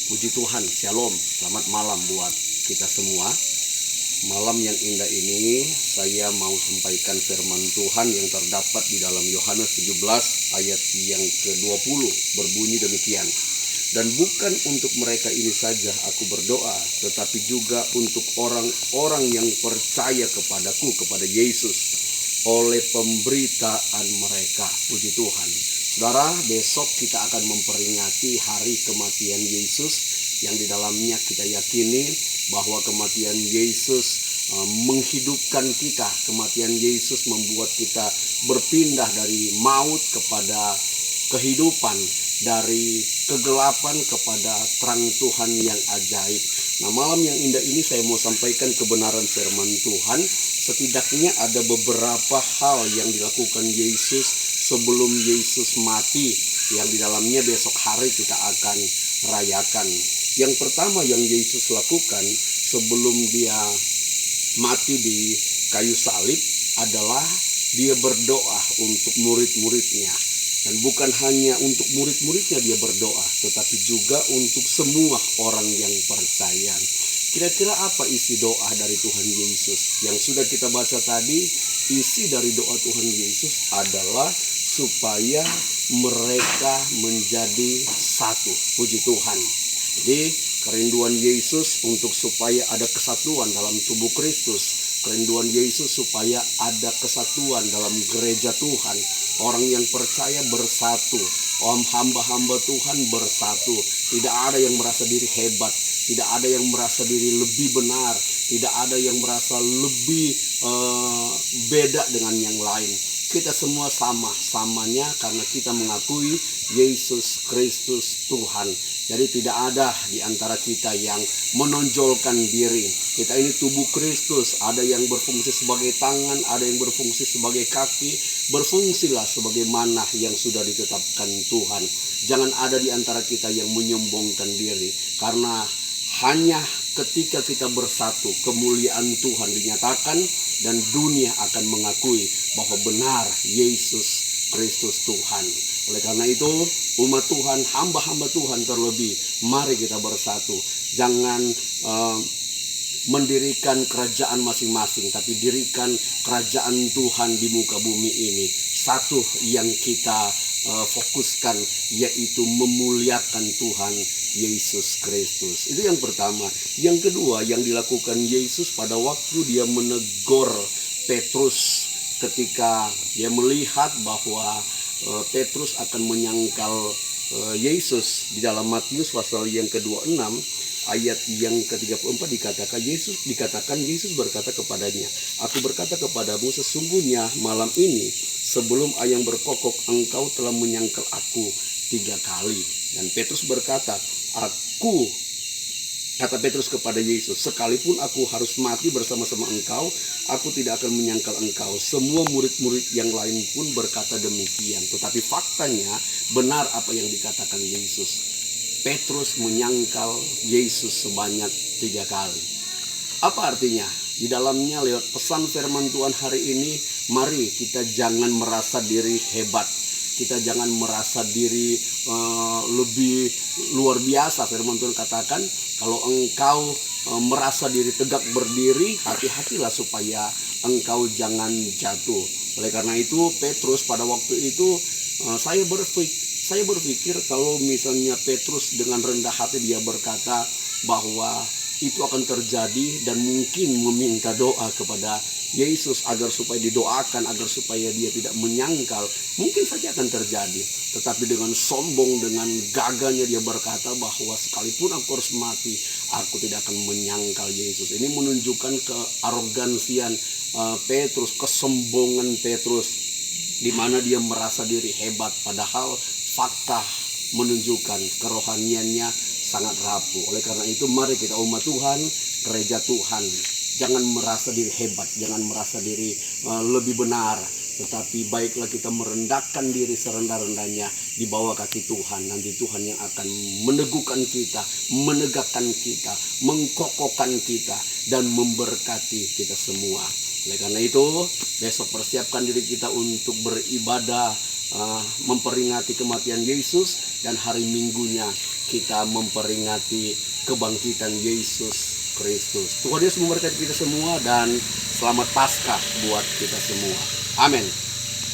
Puji Tuhan, Shalom, selamat malam buat kita semua. Malam yang indah ini saya mau sampaikan firman Tuhan yang terdapat di dalam Yohanes 17 ayat yang ke-20, berbunyi demikian. Dan bukan untuk mereka ini saja aku berdoa, tetapi juga untuk orang-orang yang percaya kepadaku, kepada Yesus, oleh pemberitaan mereka. Puji Tuhan. Saudara, besok kita akan memperingati hari kematian Yesus, yang di dalamnya kita yakini bahwa kematian Yesus menghidupkan kita. Kematian Yesus membuat kita berpindah dari maut kepada kehidupan, dari kegelapan kepada terang Tuhan yang ajaib. Nah, malam yang indah ini saya mau sampaikan kebenaran firman Tuhan. Setidaknya ada beberapa hal yang dilakukan Yesus sebelum Yesus mati, yang di dalamnya besok hari kita akan rayakan. Yang pertama yang Yesus lakukan sebelum dia mati di kayu salib adalah dia berdoa untuk murid-muridnya. Dan bukan hanya untuk murid-muridnya dia berdoa, tetapi juga untuk semua orang yang percaya. Kira-kira apa isi doa dari Tuhan Yesus? Yang sudah kita baca tadi, isi dari doa Tuhan Yesus adalah supaya mereka menjadi satu. Puji Tuhan. Jadi kerinduan Yesus untuk supaya ada kesatuan dalam tubuh Kristus. Kerinduan Yesus supaya ada kesatuan dalam gereja Tuhan. Orang yang percaya bersatu. Hamba-hamba Tuhan bersatu. Tidak ada yang merasa diri hebat. Tidak ada yang merasa diri lebih benar. Tidak ada yang merasa lebih beda dengan yang lain. Kita semua samanya karena kita mengakui Yesus Kristus Tuhan. Jadi tidak ada di antara kita yang menonjolkan diri. Kita ini tubuh Kristus. Ada yang berfungsi sebagai tangan, ada yang berfungsi sebagai kaki. Berfungsilah sebagaimana yang sudah ditetapkan Tuhan. Jangan ada di antara kita yang menyombongkan diri. Karena hanya ketika kita bersatu, kemuliaan Tuhan dinyatakan dan dunia akan mengakui bahwa benar Yesus Kristus Tuhan. Oleh karena itu, umat Tuhan, hamba-hamba Tuhan terlebih, mari kita bersatu. Jangan mendirikan kerajaan masing-masing, tapi dirikan kerajaan Tuhan di muka bumi ini. Satu yang kita fokuskan, yaitu memuliakan Tuhan Yesus Kristus. Itu yang pertama. Yang kedua yang dilakukan Yesus pada waktu dia menegur Petrus ketika dia melihat bahwa Petrus akan menyangkal Yesus. Di dalam Matius pasal yang ke-26 ayat yang ke-34 dikatakan Yesus berkata kepadanya, "Aku berkata kepadamu, sesungguhnya malam ini sebelum ayam berkokok engkau telah menyangkal aku 3 kali." Dan Petrus berkata, Kata Petrus kepada Yesus, "Sekalipun aku harus mati bersama-sama engkau, aku tidak akan menyangkal engkau." Semua murid-murid yang lain pun berkata demikian. Tetapi faktanya benar apa yang dikatakan Yesus. Petrus menyangkal Yesus sebanyak 3 kali. Apa artinya? Di dalamnya lewat pesan firman Tuhan hari ini, mari kita jangan merasa diri hebat. Kita jangan merasa diri lebih luar biasa. Firman Tuhan katakan, kalau engkau merasa diri tegak berdiri, hati-hatilah supaya engkau jangan jatuh. Oleh karena itu, Petrus pada waktu itu, saya berpikir kalau misalnya Petrus dengan rendah hati dia berkata bahwa itu akan terjadi dan mungkin meminta doa kepada Yesus agar supaya didoakan, agar supaya dia tidak menyangkal, mungkin saja akan terjadi. Tetapi dengan sombong, dengan gagahnya dia berkata bahwa sekalipun aku harus mati, aku tidak akan menyangkal Yesus. Ini menunjukkan kearogansian Petrus, kesombongan Petrus, di mana dia merasa diri hebat, padahal fakta menunjukkan kerohaniannya sangat rapuh. Oleh karena itu, mari kita umat Tuhan, gereja Tuhan, jangan merasa diri hebat, jangan merasa diri lebih benar. Tetapi baiklah kita merendahkan diri serendah-rendahnya di bawah kaki Tuhan. Nanti Tuhan yang akan meneguhkan kita, menegakkan kita, mengkokohkan kita, dan memberkati kita semua. Oleh karena itu, besok persiapkan diri kita untuk beribadah memperingati kematian Yesus, dan hari Minggunya kita memperingati kebangkitan Yesus Kristus. Tuhan Yesus memberkati kita semua, dan selamat Paskah buat kita semua. Amin.